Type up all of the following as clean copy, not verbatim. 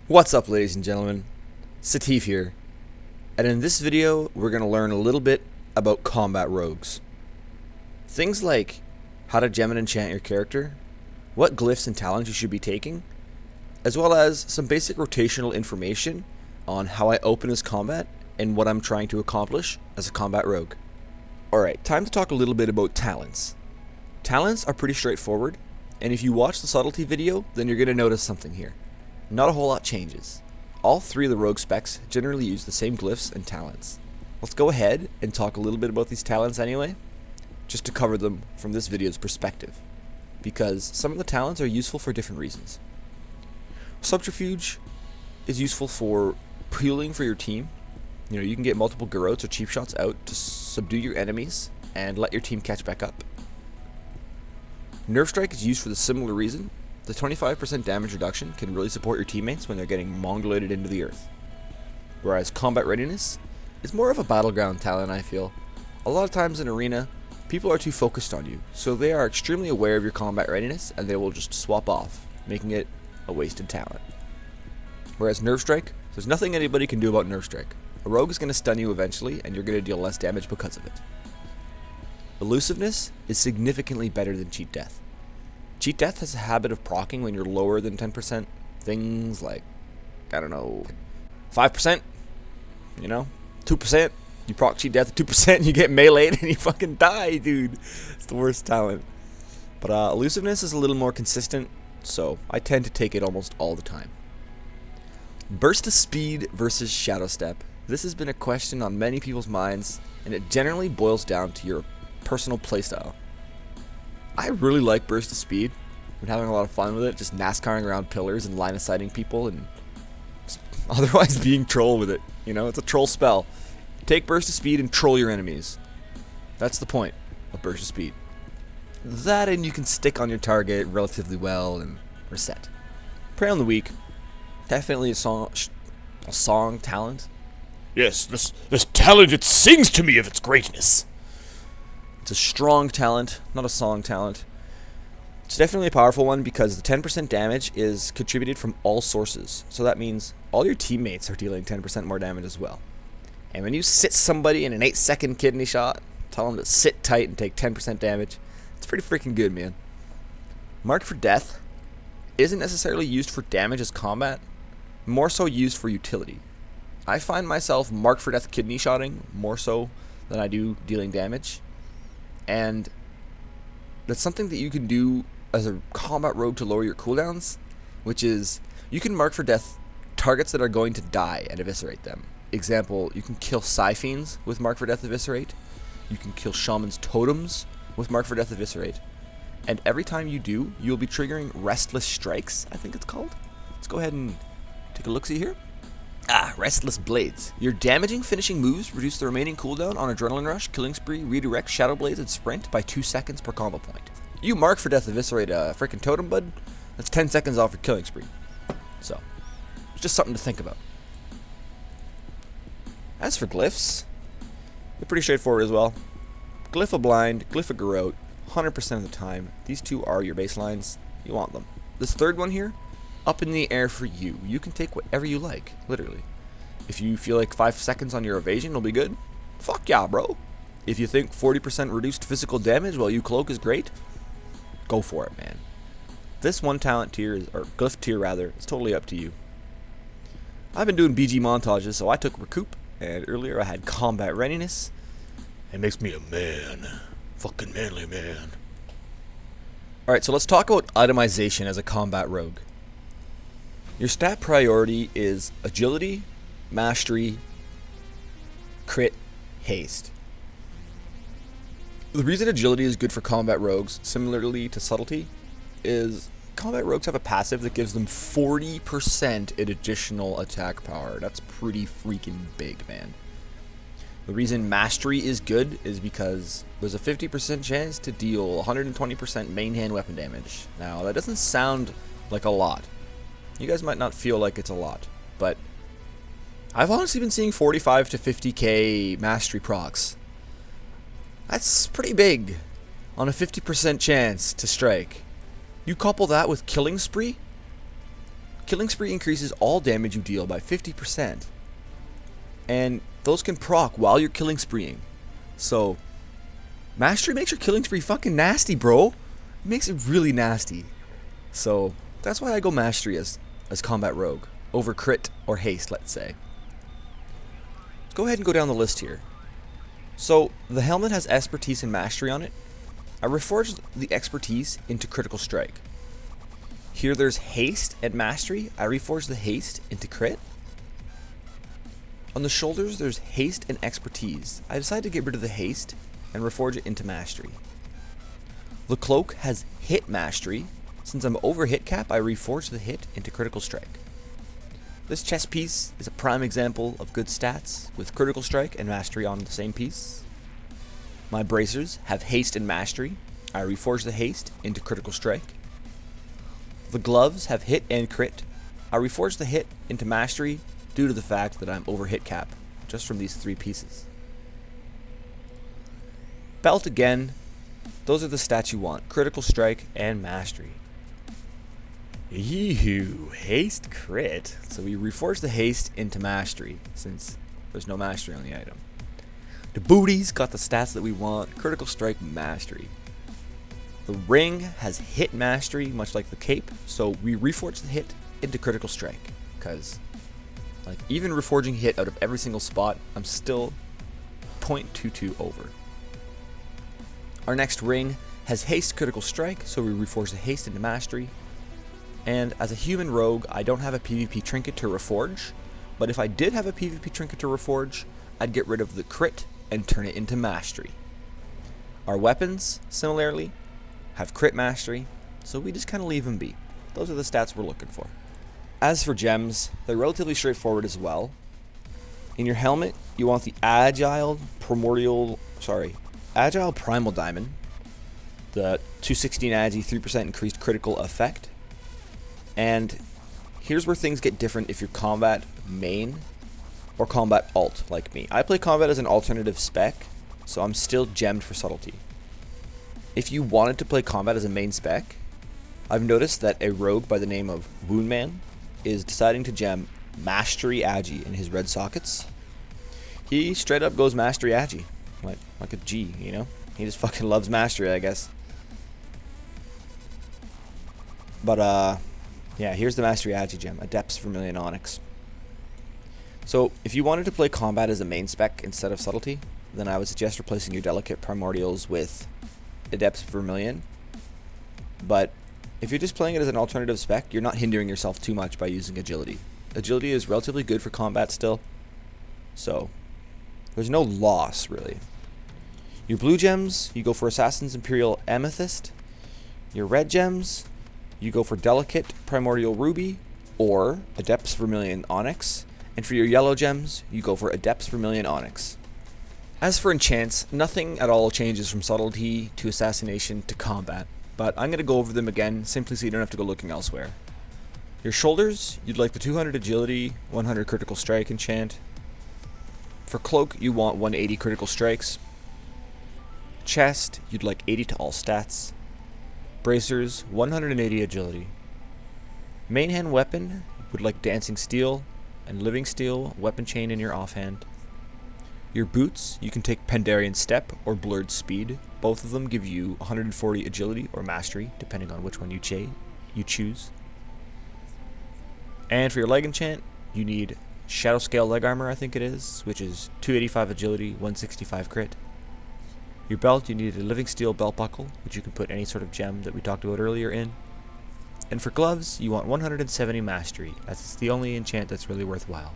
What's up, ladies and gentlemen? Sativ here, and in this video we're going to learn a little bit about combat rogues. Things like how to gem and enchant your character, what glyphs and talents you should be taking, as well as some basic rotational information on how I open as combat and what I'm trying to accomplish as a combat rogue. Alright, time to talk a little bit about talents. Talents are pretty straightforward, and if you watch the Subtlety video, then you're going to notice something here. Not a whole lot changes. All three of the rogue specs generally use the same glyphs and talents. Let's go ahead and talk a little bit about these talents anyway, just to cover them from this video's perspective, because some of the talents are useful for different reasons. Subterfuge is useful for healing for your team. You know, you can get multiple garrotes or cheap shots out to subdue your enemies and let your team catch back up. Nerve Strike is used for the similar reason. The 25% damage reduction can really support your teammates when they're getting mongolated into the earth. Whereas Combat Readiness is more of a battleground talent, I feel. A lot of times in Arena, people are too focused on you, so they are extremely aware of your combat readiness and they will just swap off, making it a wasted talent. Whereas Nerve Strike, there's nothing anybody can do about Nerve Strike. A rogue is going to stun you eventually and you're going to deal less damage because of it. Elusiveness is significantly better than Cheat Death. Cheat Death has a habit of proccing when you're lower than 10%. Things like, I don't know, 5%, you know, 2%. You proc Cheat Death at 2% and you get meleeed and you fucking die, dude. It's the worst talent. But elusiveness is a little more consistent, so I tend to take it almost all the time. Burst of Speed versus Shadow Step. This has been a question on many people's minds, and it generally boils down to your personal playstyle. I really like Burst of Speed. I've been having a lot of fun with it, just NASCARing around pillars and line of sighting people and just otherwise being troll with it. You know, it's a troll spell. Take Burst of Speed and troll your enemies. That's the point of Burst of Speed. That and you can stick on your target relatively well and reset. Prey on the Weak. Definitely a song talent. Yes, this talent, it sings to me of its greatness. It's a strong talent, not a song talent. It's definitely a powerful one because the 10% damage is contributed from all sources. So that means all your teammates are dealing 10% more damage as well. And when you sit somebody in an 8-second kidney shot, tell them to sit tight and take 10% damage, it's pretty freaking good, man. Marked for Death isn't necessarily used for damage as combat, more so used for utility. I find myself Marked for Death kidney shotting more so than I do dealing damage. And that's something that you can do as a combat rogue to lower your cooldowns, which is you can mark for death targets that are going to die and eviscerate them. Example, you can kill Psi-Fiends with mark for death eviscerate. You can kill Shaman's Totems with mark for death eviscerate. And every time you do, you'll be triggering Restless Strikes, I think it's called. Let's go ahead and take a look-see here. Restless Blades. Your damaging finishing moves reduce the remaining cooldown on Adrenaline Rush, Killing Spree, Redirect, Shadow Blades, and Sprint by 2 seconds per combo point. You mark for death eviscerate a freaking totem, bud. That's 10 seconds off your Killing Spree. So, it's just something to think about. As for glyphs, they're pretty straightforward as well. Glyph of Blind, Glyph of Garrote, 100% of the time. These two are your baselines. You want them. This third one here, up in the air for you. You can take whatever you like, literally. If you feel like 5 seconds on your evasion will be good, fuck yeah, bro. If you think 40% reduced physical damage while you cloak is great, go for it, man. This one talent tier, or glyph tier rather, is totally up to you. I've been doing BG montages, so I took Recoup, and earlier I had Combat Readiness. It makes me a man. Fucking manly man. Alright, so let's talk about itemization as a combat rogue. Your stat priority is Agility, Mastery, Crit, Haste. The reason Agility is good for combat rogues, similarly to Subtlety, is combat rogues have a passive that gives them 40% in additional attack power. That's pretty freaking big, man. The reason Mastery is good is because there's a 50% chance to deal 120% main hand weapon damage. Now, that doesn't sound like a lot. You guys might not feel like it's a lot, but I've honestly been seeing 45 to 50k Mastery procs. That's pretty big on a 50% chance to strike. You couple that with Killing Spree, Killing Spree increases all damage you deal by 50%. And those can proc while you're killing spreeing. So, Mastery makes your killing spree fucking nasty, bro. It makes it really nasty. So, that's why I go Mastery as combat rogue. Over crit or haste, let's say. Let's go ahead and go down the list here. So, the helmet has expertise and mastery on it. I reforged the expertise into critical strike. Here there's haste and mastery. I reforged the haste into crit. On the shoulders there's haste and expertise. I decided to get rid of the haste and reforge it into mastery. The cloak has hit mastery. Since I'm over hit cap, I reforged the hit into critical strike. This chest piece is a prime example of good stats with critical strike and mastery on the same piece. My bracers have haste and mastery. I reforged the haste into critical strike. The gloves have hit and crit. I reforged the hit into mastery due to the fact that I'm over hit cap, just from these 3 pieces. Belt again, those are the stats you want, critical strike and mastery. Ew, haste crit. So we reforged the haste into mastery, since there's no mastery on the item. The booties got the stats that we want, critical strike, mastery. The ring has hit mastery, much like the cape, so we reforged the hit into critical strike, because like even reforging hit out of every single spot, I'm still 0.22 over. Our next ring has haste critical strike, so we reforged the haste into mastery. And as a human rogue, I don't have a PvP trinket to reforge, but if I did have a PvP trinket to reforge, I'd get rid of the crit and turn it into mastery. Our weapons, similarly, have crit mastery, so we just kind of leave them be. Those are the stats we're looking for. As for gems, they're relatively straightforward as well. In your helmet, you want the Agile Primal Diamond, the 216 Agi, 3% increased critical effect. And here's where things get different if you're combat main or combat alt like me. I play combat as an alternative spec, so I'm still gemmed for subtlety. If you wanted to play combat as a main spec, I've noticed that a rogue by the name of Woundman is deciding to gem Mastery Agi in his red sockets. He straight up goes Mastery Agi, like a G, you know? He just fucking loves Mastery, I guess. But yeah, here's the Mastery Agi gem, Adepts Vermilion Onyx. So if you wanted to play combat as a main spec instead of subtlety, then I would suggest replacing your delicate primordials with Adepts Vermilion. But if you're just playing it as an alternative spec, you're not hindering yourself too much by using agility. Agility is relatively good for combat still, so there's no loss really. Your blue gems, you go for Assassin's Imperial Amethyst. Your red gems, you go for Delicate Primordial Ruby or Adepts Vermilion Onyx. And for your yellow gems, you go for Adepts Vermilion Onyx. As for enchants, nothing at all changes from subtlety to assassination to combat, but I'm going to go over them again simply so you don't have to go looking elsewhere. Your shoulders, you'd like the 200 agility, 100 critical strike enchant. For cloak, you want 180 critical strikes. Chest, you'd like 80 to all stats. Bracers, 180 agility. Main hand weapon, would like Dancing Steel and Living Steel weapon chain in your offhand. Your boots, you can take Pandarian Step or Blurred Speed. Both of them give you 140 agility or mastery, depending on which one you choose. And for your leg enchant, you need Shadow Scale leg armor, I think it is, which is 285 agility, 165 crit. Your belt, you need a Living Steel belt buckle, which you can put any sort of gem that we talked about earlier in. And for gloves, you want 170 mastery, as it's the only enchant that's really worthwhile.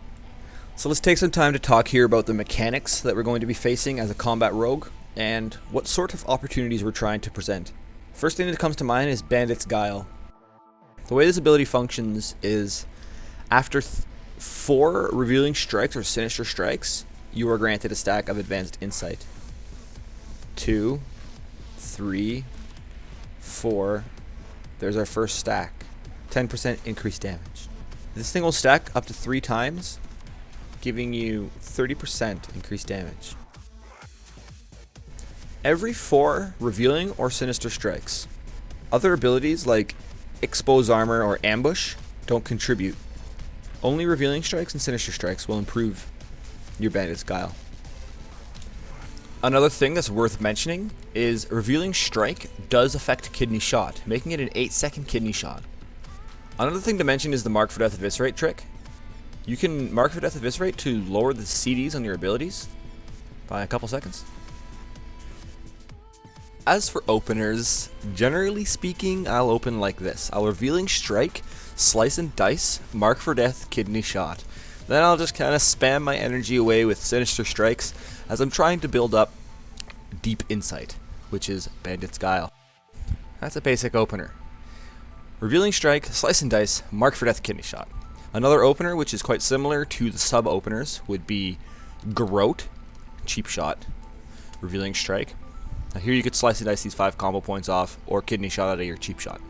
So let's take some time to talk here about the mechanics that we're going to be facing as a combat rogue, and what sort of opportunities we're trying to present. First thing that comes to mind is Bandit's Guile. The way this ability functions is, after 4 revealing strikes or sinister strikes, you are granted a stack of advanced insight. 2, 3, 4, there's our first stack. 10% increased damage. This thing will stack up to 3 times, giving you 30% increased damage. Every 4 revealing or sinister strikes, other abilities like Expose Armor or Ambush don't contribute. Only Revealing Strikes and Sinister Strikes will improve your Bandit's Guile. Another thing that's worth mentioning is Revealing Strike does affect Kidney Shot, making it an 8-second Kidney Shot. Another thing to mention is the Mark for Death Eviscerate trick. You can Mark for Death Eviscerate to lower the CDs on your abilities by a couple seconds. As for openers, generally speaking, I'll open like this. I'll Revealing Strike, Slice and Dice, Mark for Death, Kidney Shot. Then I'll just kind of spam my energy away with Sinister Strikes as I'm trying to build up Deep Insight, which is Bandit's Guile. That's a basic opener. Revealing Strike, Slice and Dice, Mark for Death, Kidney Shot. Another opener, which is quite similar to the sub-openers, would be Garrote, Cheap Shot, Revealing Strike. Now here you could Slice and Dice these 5 combo points off, or Kidney Shot out of your Cheap Shot.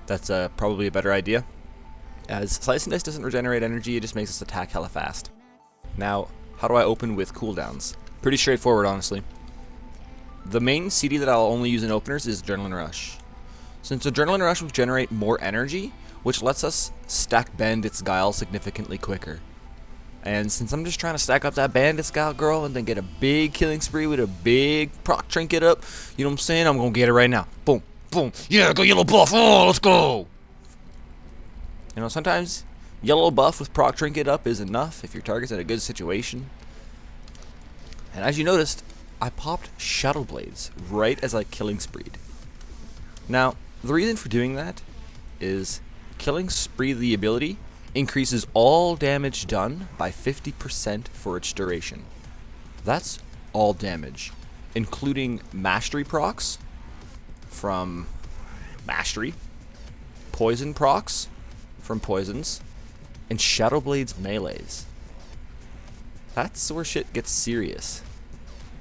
That's probably a better idea, as Slice and Dice doesn't regenerate energy, it just makes us attack hella fast. Now, how do I open with cooldowns? Pretty straightforward, honestly. The main CD that I'll only use in openers is Adrenaline Rush. Since Adrenaline Rush will generate more energy, which lets us stack Bandit's Guile significantly quicker. And since I'm just trying to stack up that Bandit's Guile, girl, and then get a big killing spree with a big proc trinket up, you know what I'm saying? I'm gonna get it right now. Boom, boom. Yeah, go yellow buff. Oh, let's go. You know, sometimes yellow buff with proc trinket up is enough if your target's in a good situation. And as you noticed, I popped Shadow Blades right as I killing spreed. Now, the reason for doing that is killing spree the ability increases all damage done by 50% for its duration. That's all damage, including Mastery procs from Mastery, Poison procs from Poisons, and Shadow Blades melees. That's where shit gets serious.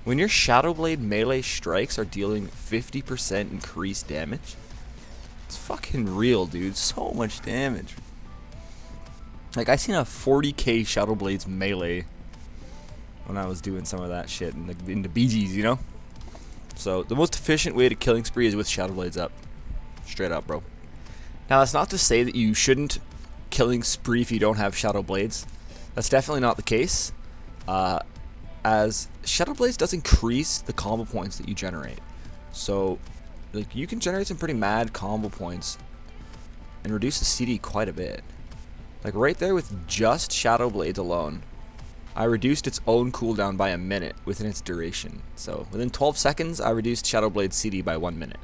When your Shadow Blade melee strikes are dealing 50% increased damage, it's fucking real, dude. So much damage. Like, I seen a 40k Shadow Blades melee when I was doing some of that shit in the BGs, you know? So, the most efficient way to killing spree is with Shadow Blades up. Straight up, bro. Now, that's not to say that you shouldn't killing spree if you don't have Shadow Blades. That's definitely not the case. As Shadow Blades does increase the combo points that you generate. So, like, you can generate some pretty mad combo points and reduce the CD quite a bit. Like, right there with just Shadow Blades alone, I reduced its own cooldown by a minute within its duration. So, within 12 seconds, I reduced Shadow Blade's CD by 1 minute.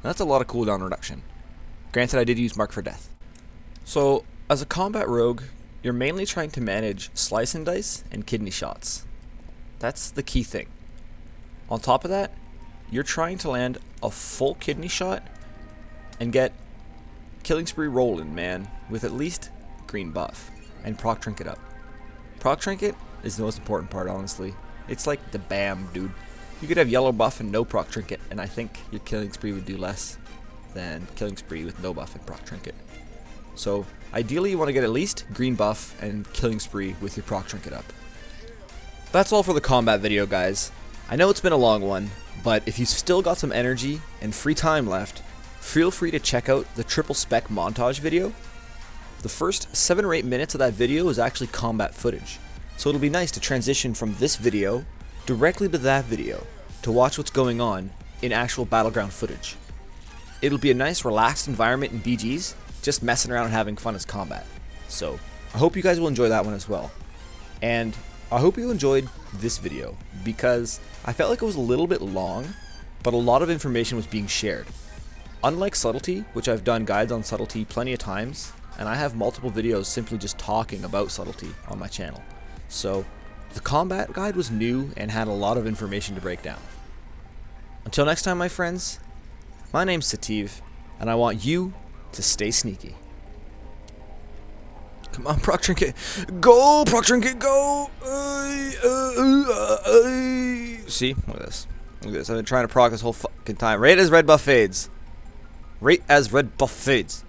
Now, that's a lot of cooldown reduction. Granted, I did use Mark for Death. So, as a combat rogue, you're mainly trying to manage Slice and Dice and Kidney Shots. That's the key thing. On top of that, you're trying to land a full Kidney Shot and get killing spree rolling, man, with at least green buff and proc trinket up. Proc trinket is the most important part, honestly. It's like the BAM, dude. You could have yellow buff and no proc trinket, and I think your killing spree would do less than killing spree with no buff and proc trinket. So, ideally you want to get at least green buff and killing spree with your proc trinket up. That's all for the combat video, guys. I know it's been a long one, but if you've still got some energy and free time left, feel free to check out the triple spec montage video. The first 7 or 8 minutes of that video is actually combat footage, so it'll be nice to transition from this video directly to that video to watch what's going on in actual battleground footage. It'll be a nice relaxed environment in BGs, just messing around and having fun as combat. So, I hope you guys will enjoy that one as well. And I hope you enjoyed this video, because I felt like it was a little bit long, but a lot of information was being shared. Unlike Subtlety, which I've done guides on Subtlety plenty of times, and I have multiple videos simply just talking about Subtlety on my channel. So, the combat guide was new and had a lot of information to break down. Until next time, my friends, my name's Sativ, and I want you to stay sneaky. Come on, proc trinket. Go, proc trinket, go! See? Look at this. Look at this. I've been trying to proc this whole fucking time. Right as red buff fades. Right as red buff fades.